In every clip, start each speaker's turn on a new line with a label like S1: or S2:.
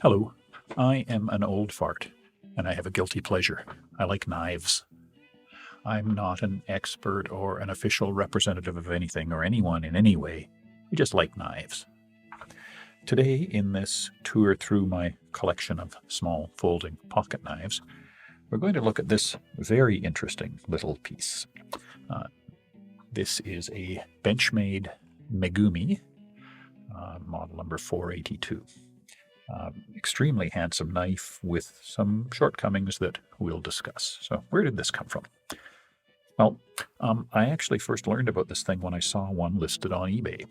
S1: Hello, I am an old fart, and I have a guilty pleasure. I like knives. I'm not an expert or an official representative of anything or anyone in any way. I just like knives. Today, in this tour through my collection of small folding pocket knives, we're going to look at this very interesting little piece. This is a Benchmade Megumi, model number 482. Extremely handsome knife with some shortcomings that we'll discuss. So where did this come from? Well, I actually first learned about this thing when I saw one listed on eBay.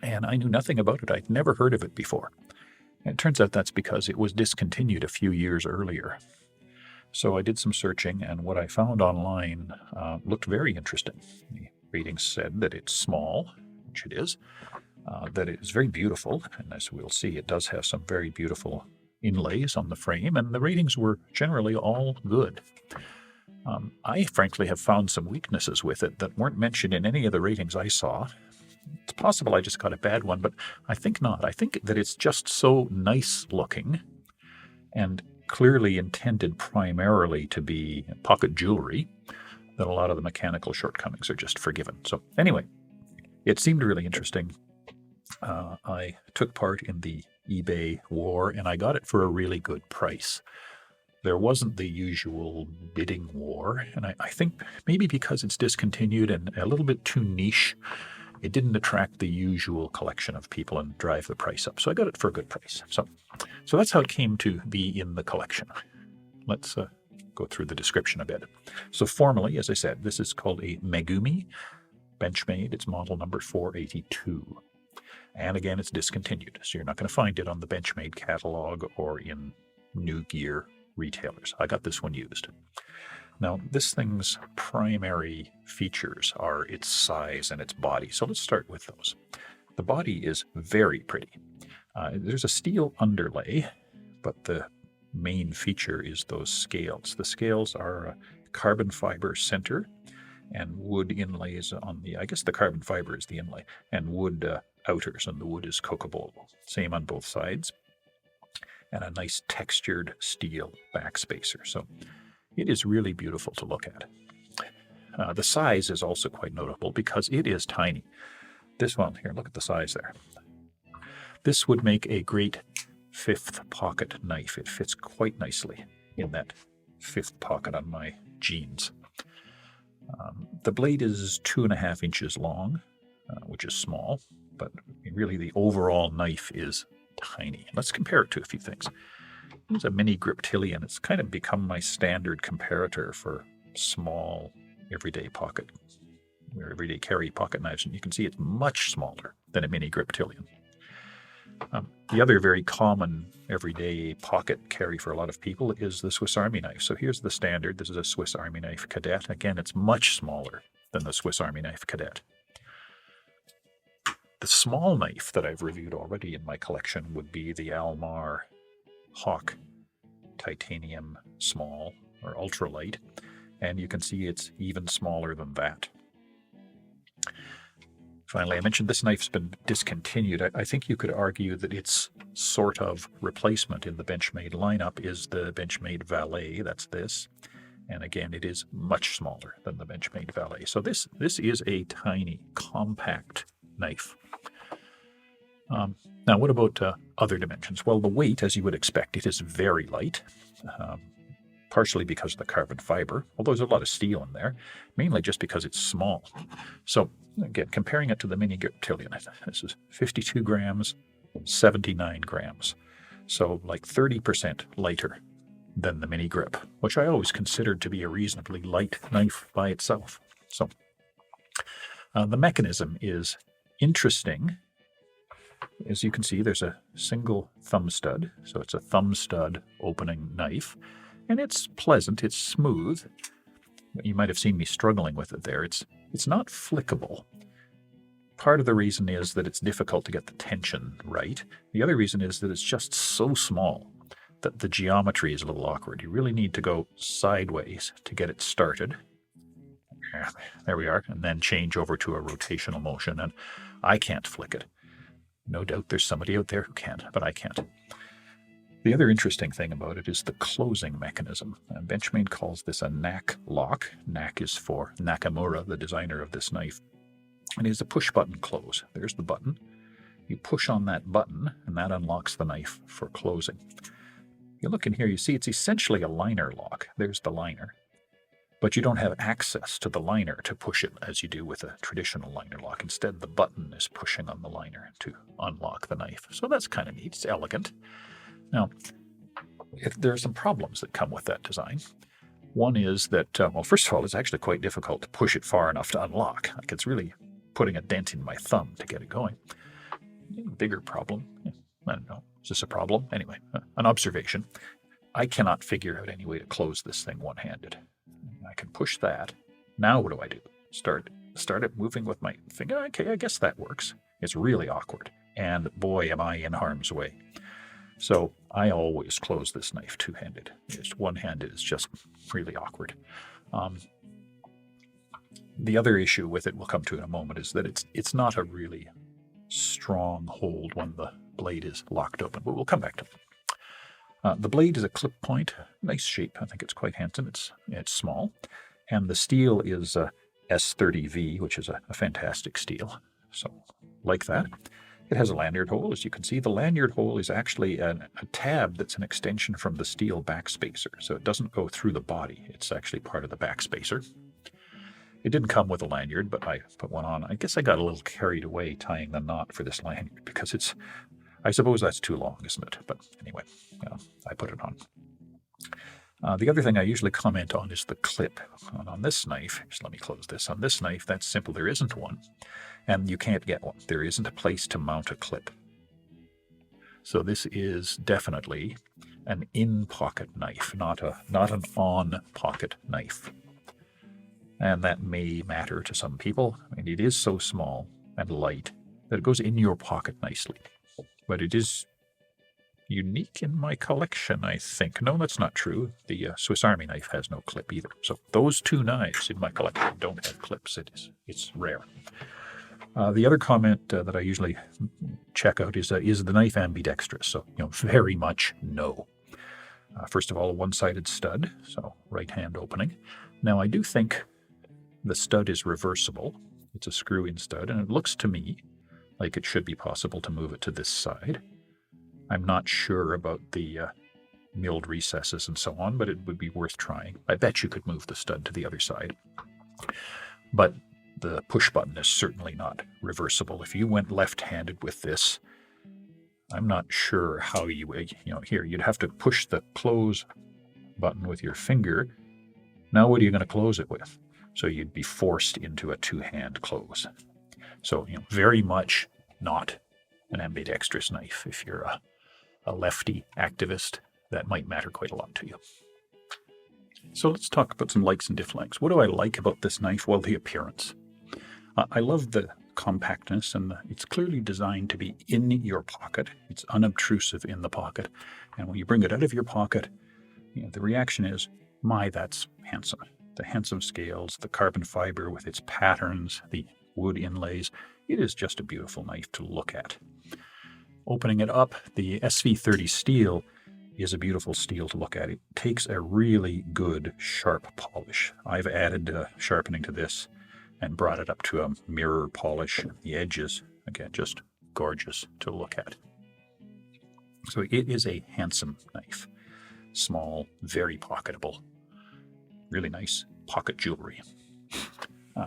S1: And I knew nothing about it. I'd never heard of it before. And it turns out that's because it was discontinued a few years earlier. So I did some searching, and what I found online looked very interesting. The ratings said that it's small, which it is, that it is very beautiful, and as we'll see, it does have some very beautiful inlays on the frame, and the ratings were generally all good. I frankly have found some weaknesses with it that weren't mentioned in any of the ratings I saw. It's possible I just got a bad one, but I think not. I think that it's just so nice looking and clearly intended primarily to be pocket jewelry that a lot of the mechanical shortcomings are just forgiven. So anyway, it seemed really interesting. I took part in the eBay war, and I got it for a really good price. There wasn't the usual bidding war, and I think maybe because it's discontinued and a little bit too niche, it didn't attract the usual collection of people and drive the price up. So I got it for a good price. So that's how it came to be in the collection. Let's go through the description a bit. So formally, as I said, this is called a Megumi Benchmade. It's model number 482. And again, it's discontinued, so you're not going to find it on the Benchmade catalog or in new gear retailers. I got this one used. Now, this thing's primary features are its size and its body, so let's start with those. The body is very pretty. There's a steel underlay, but the main feature is those scales. The scales are a carbon fiber center and wood inlays on the, I guess the carbon fiber is the inlay, and wood outers, and the wood is cocobolo. Same on both sides. And a nice textured steel backspacer. So it is really beautiful to look at. The size is also quite notable because it is tiny. This one here, look at the size there. This would make a great fifth pocket knife. It fits quite nicely in that fifth pocket on my jeans. The blade is 2.5 inches long, which is small, but really the overall knife is tiny. Let's compare it to a few things. It's a mini griptilian. It's kind of become my standard comparator for small everyday carry pocket knives, and you can see it's much smaller than a mini griptilian. The other very common everyday pocket carry for a lot of people is the Swiss Army knife. So here's the standard. This is a Swiss Army knife Cadet. Again, it's much smaller than the Swiss Army knife Cadet. The small knife that I've reviewed already in my collection would be the Almar Hawk Titanium Small or Ultralight, and you can see it's even smaller than that. Finally, I mentioned this knife's been discontinued. I think you could argue that its sort of replacement in the Benchmade lineup is the Benchmade Valet. That's this. And again, it is much smaller than the Benchmade Valet. So this is a tiny, compact knife. Now, what about other dimensions? Well, the weight, as you would expect, it is very light. Partially because of the carbon fiber, although there's a lot of steel in there, mainly just because it's small. So again, comparing it to the mini griptilian, this is 52 grams, 79 grams. So like 30% lighter than the mini grip, which I always considered to be a reasonably light knife by itself. So the mechanism is interesting. As you can see, there's a single thumb stud, so it's a thumb stud opening knife. And it's pleasant, it's smooth. You might have seen me struggling with it there. It's not flickable. part of the reason is that it's difficult to get the tension right. The other reason is that it's just so small that the geometry is a little awkward. You really need to go sideways to get it started. There we are, and then change over to a rotational motion, and I can't flick it. No doubt there's somebody out there who can, but I can't. The other interesting thing about it is the closing mechanism. Benchmade calls this a knack lock. Knack is for Nakamura, the designer of this knife. And it is a push-button close. There's the button. You push on that button, and that unlocks the knife for closing. You look in here, you see it's essentially a liner lock. There's the liner. But you don't have access to the liner to push it as you do with a traditional liner lock. Instead, the button is pushing on the liner to unlock the knife. So that's kind of neat. It's elegant. Now, there are some problems that come with that design. One is that, well, first of all, it's actually quite difficult to push it far enough to unlock. Like, it's really putting a dent in my thumb to get it going. Bigger problem. I don't know. Is this a problem? Anyway, an observation. I cannot figure out any way to close this thing one-handed. I can push that. Now what do? Start it moving with my finger. Okay, I guess that works. It's really awkward. And boy, am I in harm's way. So I always close this knife two-handed. Just one-handed is just really awkward. The other issue with it we'll come to in a moment is that it's not a really strong hold when the blade is locked open, but we'll come back to it. The blade is a clip point, nice shape. I think it's quite handsome. It's small, and the steel is S30V, which is a fantastic steel. So like that. It has a lanyard hole, as you can see. The lanyard hole is actually a tab that's an extension from the steel backspacer, so it doesn't go through the body. It's actually part of the backspacer. It didn't come with a lanyard, but I put one on. I guess I got a little carried away tying the knot for this lanyard because I suppose that's too long, isn't it? But anyway, I put it on. The other thing I usually comment on is the clip. And on this knife, just let me close this. On this knife, that's simple. There isn't one, and you can't get one. There isn't a place to mount a clip. So this is definitely an in-pocket knife, not an on-pocket knife. And that may matter to some people. I mean, it is so small and light that it goes in your pocket nicely. But it is unique in my collection, I think. No, that's not true. The Swiss Army knife has no clip either. So those two knives in my collection don't have clips. It's rare. The other comment that I usually check out is the knife ambidextrous? So, very much no. First of all, a one-sided stud, so right hand opening. Now, I do think the stud is reversible. It's a screw-in stud, and it looks to me like it should be possible to move it to this side. I'm not sure about the milled recesses and so on, but it would be worth trying. I bet you could move the stud to the other side. But the push button is certainly not reversible. If you went left-handed with this, I'm not sure how here, you'd have to push the close button with your finger. Now what are you going to close it with? So you'd be forced into a two-hand close. So, very much not an ambidextrous knife. If you're a lefty activist, that might matter quite a lot to you. So let's talk about some likes and dislikes. What do I like about this knife? Well, the appearance. I love the compactness, and it's clearly designed to be in your pocket. It's unobtrusive in the pocket. And when you bring it out of your pocket, the reaction is, my, that's handsome. The handsome scales, the carbon fiber with its patterns, the wood inlays. It is just a beautiful knife to look at. Opening it up, the SV30 steel is a beautiful steel to look at. It takes a really good, sharp polish. I've added sharpening to this and brought it up to a mirror polish. The edges, again, just gorgeous to look at. So it is a handsome knife. Small, very pocketable. Really nice pocket jewelry.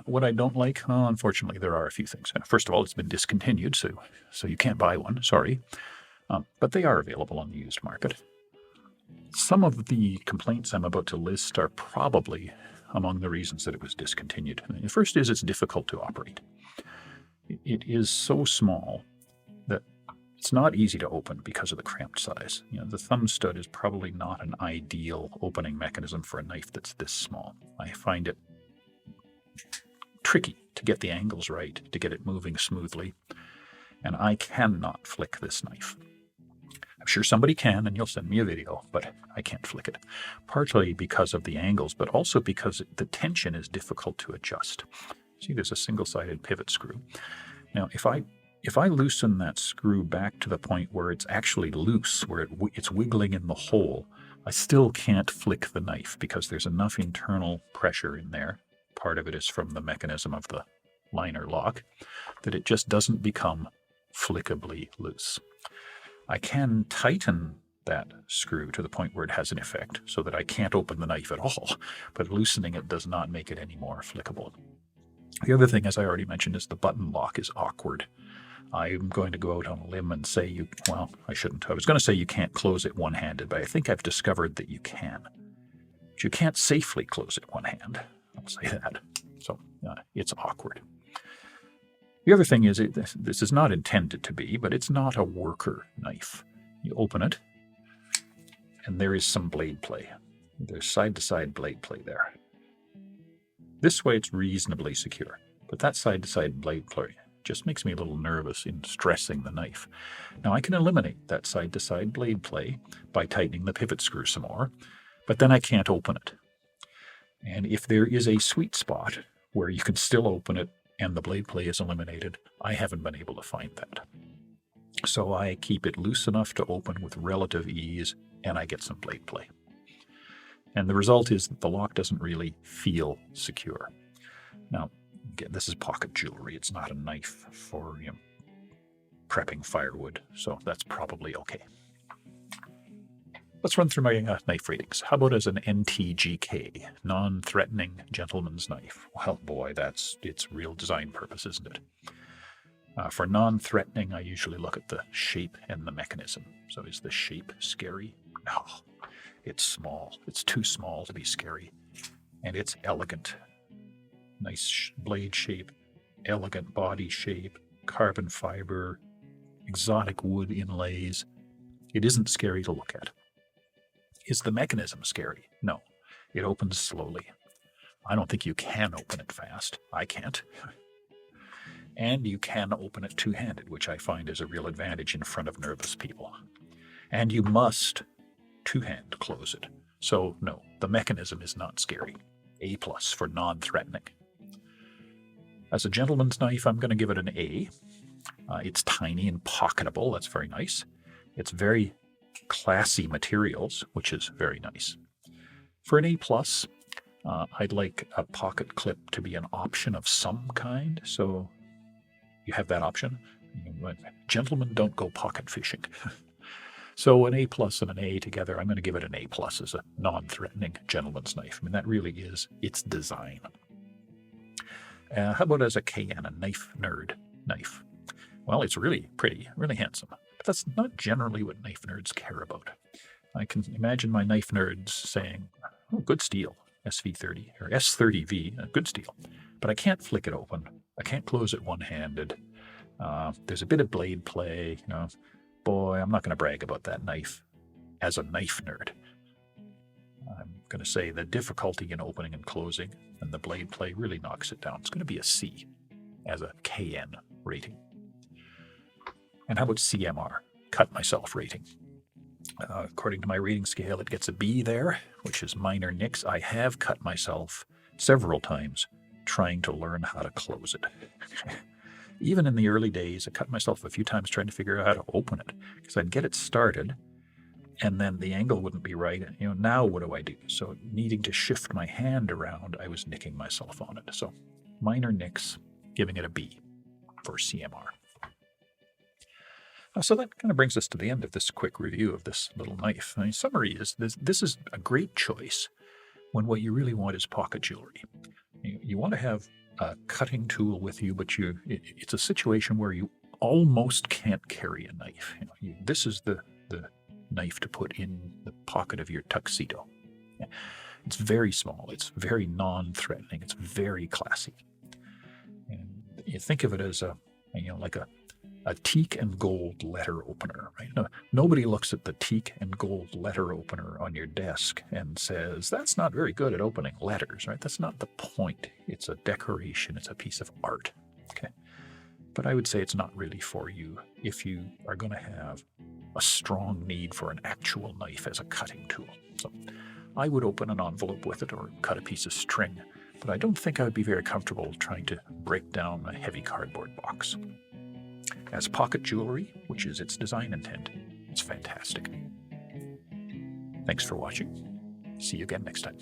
S1: What I don't like, unfortunately, there are a few things. First of all, it's been discontinued, so you can't buy one, sorry. But they are available on the used market. Some of the complaints I'm about to list are probably among the reasons that it was discontinued. The first is it's difficult to operate. It is so small that it's not easy to open because of the cramped size. The thumb stud is probably not an ideal opening mechanism for a knife that's this small. I find it tricky to get the angles right, to get it moving smoothly. And I cannot flick this knife. I'm sure somebody can, and you'll send me a video, but I can't flick it. Partly because of the angles, but also because the tension is difficult to adjust. See, there's a single-sided pivot screw. Now, if I loosen that screw back to the point where it's actually loose, where it's wiggling in the hole, I still can't flick the knife because there's enough internal pressure in there. Part of it is from the mechanism of the liner lock, that it just doesn't become flickably loose. I can tighten that screw to the point where it has an effect so that I can't open the knife at all, but loosening it does not make it any more flickable. The other thing, as I already mentioned, is the button lock is awkward. I'm going to go out on a limb and say I shouldn't. I was going to say you can't close it one-handed, but I think I've discovered that you can. But you can't safely close it one hand. I'll say that. So it's awkward. The other thing is, this is not intended to be, but it's not a worker knife. You open it, and there is some blade play. There's side-to-side blade play there. This way it's reasonably secure, but that side-to-side blade play just makes me a little nervous in stressing the knife. Now I can eliminate that side-to-side blade play by tightening the pivot screw some more, but then I can't open it. And if there is a sweet spot where you can still open it and the blade play is eliminated, I haven't been able to find that. So I keep it loose enough to open with relative ease, and I get some blade play. And the result is that the lock doesn't really feel secure. Now, again, this is pocket jewelry. It's not a knife for prepping firewood, so that's probably okay. Let's run through my knife ratings. How about as an NTGK, non-threatening gentleman's knife? Well, boy, it's real design purpose, isn't it? For non-threatening, I usually look at the shape and the mechanism. So is the shape scary? No, it's small. It's too small to be scary. And it's elegant. Nice blade shape, elegant body shape, carbon fiber, exotic wood inlays. It isn't scary to look at. Is the mechanism scary? No. It opens slowly. I don't think you can open it fast. I can't. And you can open it two-handed, which I find is a real advantage in front of nervous people. And you must two-hand close it. So no, the mechanism is not scary. A+ for non-threatening. As a gentleman's knife, I'm going to give it an A. It's tiny and pocketable. That's very nice. It's very classy materials, which is very nice. For an A+, I'd like a pocket clip to be an option of some kind. So you have that option. Gentlemen don't go pocket fishing. So an A+ and an A together, I'm going to give it an A+ as a non-threatening gentleman's knife. I mean, that really is its design. How about as a KN, a knife nerd knife? Well, it's really pretty, really handsome. But that's not generally what knife nerds care about. I can imagine my knife nerds saying, oh, good steel, SV30 or S30V, good steel. But I can't flick it open. I can't close it one-handed. There's a bit of blade play. Boy, I'm not going to brag about that knife as a knife nerd. I'm going to say the difficulty in opening and closing and the blade play really knocks it down. It's going to be a C as a KN rating. And how about CMR, cut myself rating? According to my rating scale, it gets a B there, which is minor nicks. I have cut myself several times trying to learn how to close it. Even in the early days, I cut myself a few times trying to figure out how to open it, because I'd get it started and then the angle wouldn't be right. Now what do I do? So needing to shift my hand around, I was nicking myself on it. So minor nicks, giving it a B for CMR. So that kind of brings us to the end of this quick review of this little knife. Summary is this is a great choice when what you really want is pocket jewelry. You want to have a cutting tool with you, but it's a situation where you almost can't carry a knife. This is the knife to put in the pocket of your tuxedo. It's very small. It's very non-threatening. It's very classy. And you think of it as like a a teak and gold letter opener, right? No, nobody looks at the teak and gold letter opener on your desk and says, that's not very good at opening letters, right? That's not the point. It's a decoration. It's a piece of art, okay? But I would say it's not really for you if you are going to have a strong need for an actual knife as a cutting tool. So I would open an envelope with it or cut a piece of string, but I don't think I would be very comfortable trying to break down a heavy cardboard box. As pocket jewelry, which is its design intent, it's fantastic. Thanks for watching. See you again next time.